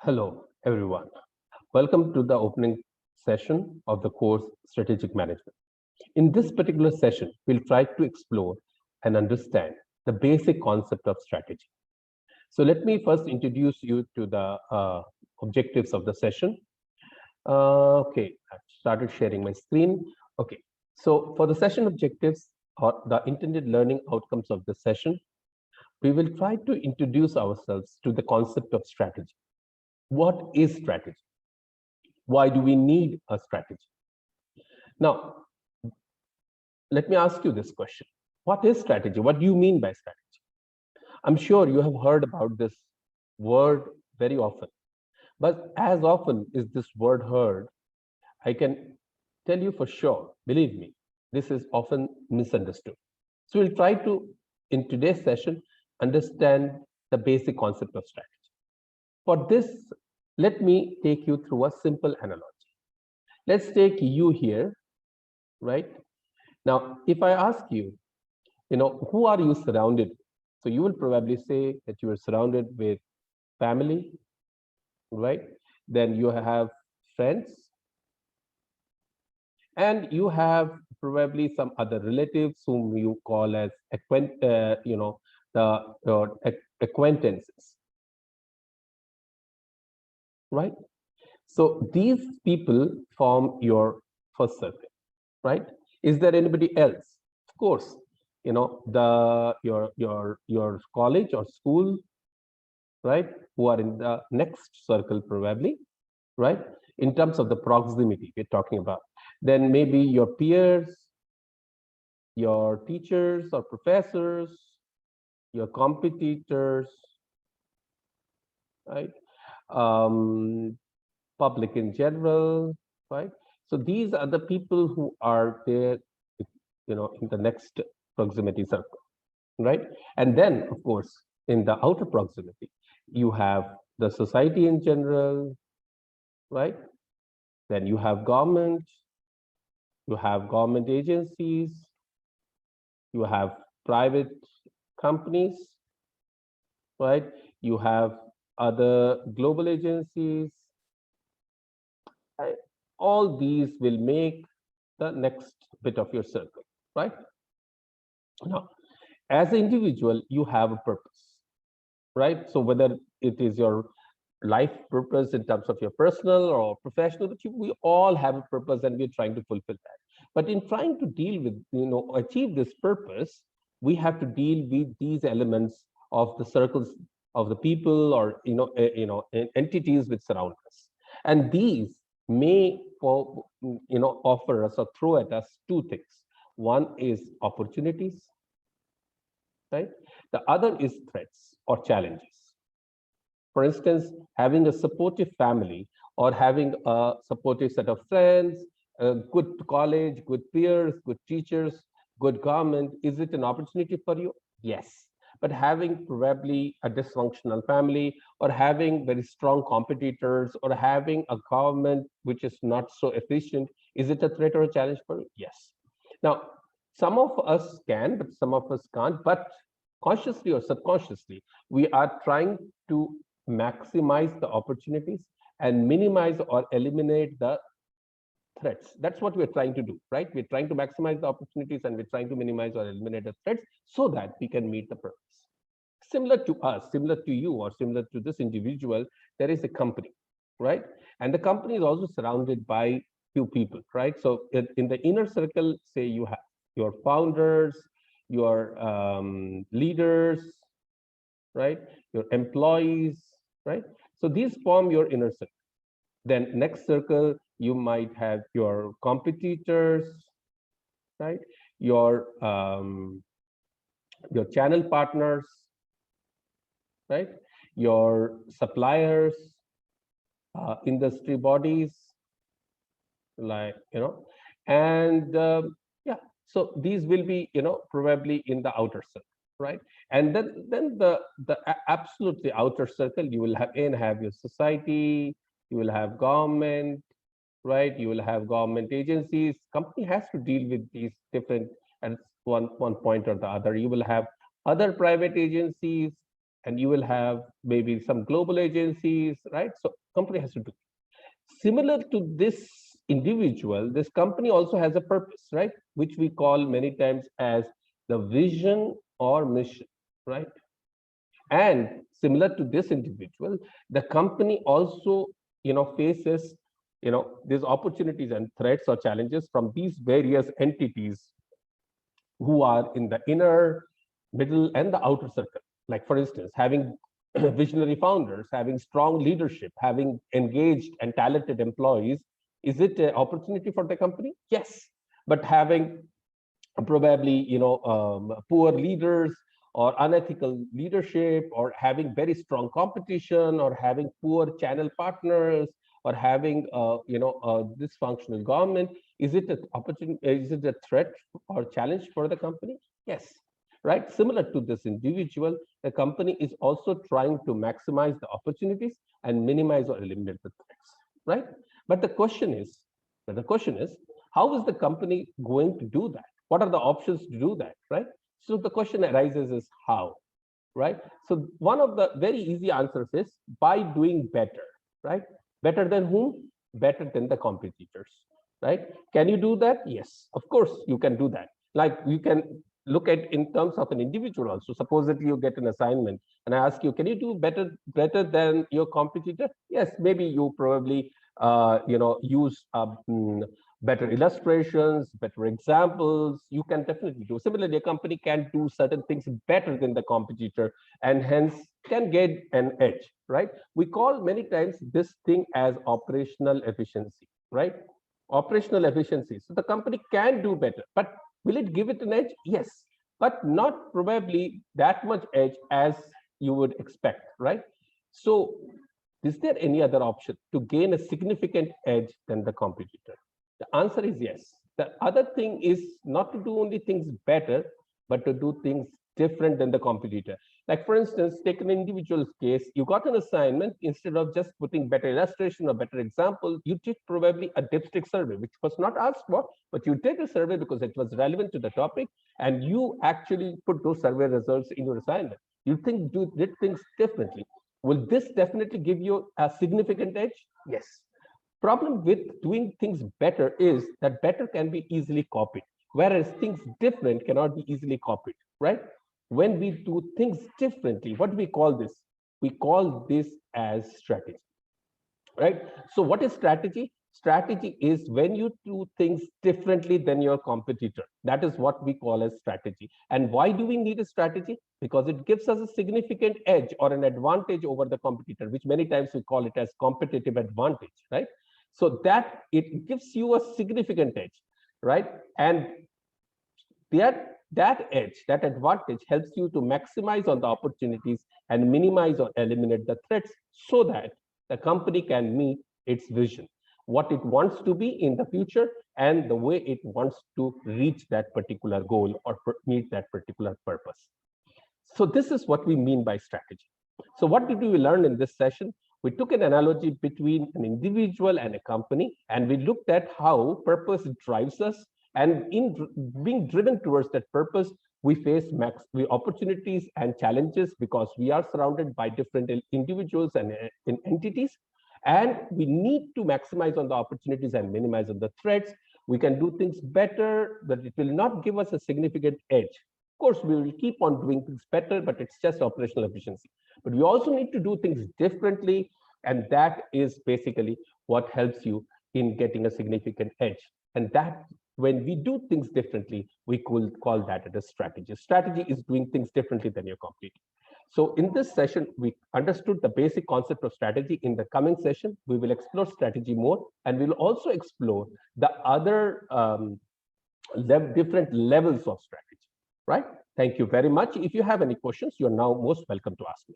Hello, everyone. Welcome to the opening session of the course Strategic Management. In this particular session, we'll try to explore and understand the basic concept of strategy. So let me first introduce you to the objectives of the session. Okay, I've started sharing my screen. Okay, so for the session objectives or the intended learning outcomes of the session, we will try to introduce ourselves to the concept of strategy. What is strategy? Why do we need a strategy? Now, let me ask you this question. What is strategy? What do you mean by strategy? I'm sure you have heard about this word very often, but as often is this word heard, I can tell you for sure, believe me, this is often misunderstood. So we'll try to, in today's session, understand the basic concept of strategy. For this, let me take you through a simple analogy. Let's take you here, right? Now, if I ask you, who are you surrounded with? So you will probably say that you are surrounded with family, right? Then you have friends, and you have probably some other relatives whom you call as acquaintances, right? So these people form your first circle, right? Is there anybody else? Of course, your college or school, right? Who are in the next circle probably, right? In terms of the proximity we're talking about. Then maybe your peers, your teachers or professors, your competitors, right? Public in general, right? So these are the people who are there, in the next proximity circle, right? And then, of course, in the outer proximity, you have the society in general, right? Then you have government, you have government agencies, you have private companies, right? You have other global agencies. Right? All these will make the next bit of your circle, right? Now, as an individual, you have a purpose, right? So whether it is your life purpose in terms of your personal or professional, but we all have a purpose and we're trying to fulfill that. But in trying to deal with, achieve this purpose, we have to deal with these elements of the circles of the people or, entities which surround us. And these may, offer us or throw at us two things. One is opportunities, right? The other is threats or challenges. For instance, having a supportive family or having a supportive set of friends, a good college, good peers, good teachers, good government, is it an opportunity for you? Yes. But having probably a dysfunctional family or having very strong competitors or having a government which is not so efficient, is it a threat or a challenge for you? Yes. Now, some of us can, but some of us can't. But consciously or subconsciously, we are trying to maximize the opportunities and minimize or eliminate the threats. That's what we're trying to do, right? We're trying to maximize the opportunities and we're trying to minimize or eliminate the threats so that we can meet the purpose. Similar to us, similar to you, or similar to this individual, there is a company, right? And the company is also surrounded by few people, right? So in the inner circle, say you have your founders, your leaders, right? Your employees, right? So these form your inner circle. Then next circle, you might have your competitors, right? Your channel partners, right? Your suppliers, industry bodies, like and yeah. So these will be probably in the outer circle, right? And then the absolutely outer circle, you will have your society, you will have government, right? You will have government agencies. Company has to deal with these different at one point or the other. You will have other private agencies, and you will have maybe some global agencies, right? So company has to do. Similar to this individual, this company also has a purpose, right? Which we call many times as the vision or mission, right? And similar to this individual, the company also, faces, these opportunities and threats or challenges from these various entities who are in the inner, middle, and the outer circle. Like, for instance, having visionary founders, having strong leadership, having engaged and talented employees, is it an opportunity for the company? Yes. But having probably, poor leaders or unethical leadership, or having very strong competition, or having poor channel partners, or having dysfunctional government, is it an opportunity? Is it a threat or challenge for the company? Yes, right. Similar to this individual, the company is also trying to maximize the opportunities and minimize or eliminate the threats, right? But the question is, how is the company going to do that? What are the options to do that, right? So the question arises is how, right? So one of the very easy answers is by doing better, right? Better than whom? Better than the competitors, right? Can you do that? Yes, of course you can do that. Like, you can look at in terms of an individual also. Supposedly you get an assignment and I ask you, can you do better than your competitor? Yes, maybe you probably use better illustrations, better examples. You can definitely do. Similarly, a company can do certain things better than the competitor and hence can get an edge, right? We call many times this thing as operational efficiency, right? Operational efficiency. So the company can do better, but will it give it an edge? Yes, but not probably that much edge as you would expect, right? So is there any other option to gain a significant edge than the competitor? The answer is yes. The other thing is not to do only things better, but to do things different than the competitor. Like, for instance, take an individual's case. You got an assignment. Instead of just putting better illustration or better example, you did probably a dipstick survey, which was not asked for, but you did a survey because it was relevant to the topic, and you actually put those survey results in your assignment. You did things differently. Will this definitely give you a significant edge? Yes. Problem with doing things better is that better can be easily copied, whereas things different cannot be easily copied, right? When we do things differently, what do we call this? We call this as strategy, right? So what is strategy? Strategy is when you do things differently than your competitor. That is what we call as strategy. And why do we need a strategy? Because it gives us a significant edge or an advantage over the competitor, which many times we call it as competitive advantage, right? So that it gives you a significant edge, right? And that edge, that advantage helps you to maximize on the opportunities and minimize or eliminate the threats so that the company can meet its vision, what it wants to be in the future, and the way it wants to reach that particular goal or meet that particular purpose. So this is what we mean by strategy. So what did we learn in this session? We took an analogy between an individual and a company, and we looked at how purpose drives us. And in being driven towards that purpose, we face opportunities and challenges because we are surrounded by different individuals and entities. And we need to maximize on the opportunities and minimize on the threats. We can do things better, but it will not give us a significant edge. Of course, we will keep on doing things better, but it's just operational efficiency. But we also need to do things differently, and that is basically what helps you in getting a significant edge. And that, when we do things differently, we could call that a strategy. Strategy is doing things differently than your competitor. So in this session, we understood the basic concept of strategy. In the coming session, we will explore strategy more, and we'll also explore the other different levels of strategy, right? Thank you very much. If you have any questions, you're now most welcome to ask me.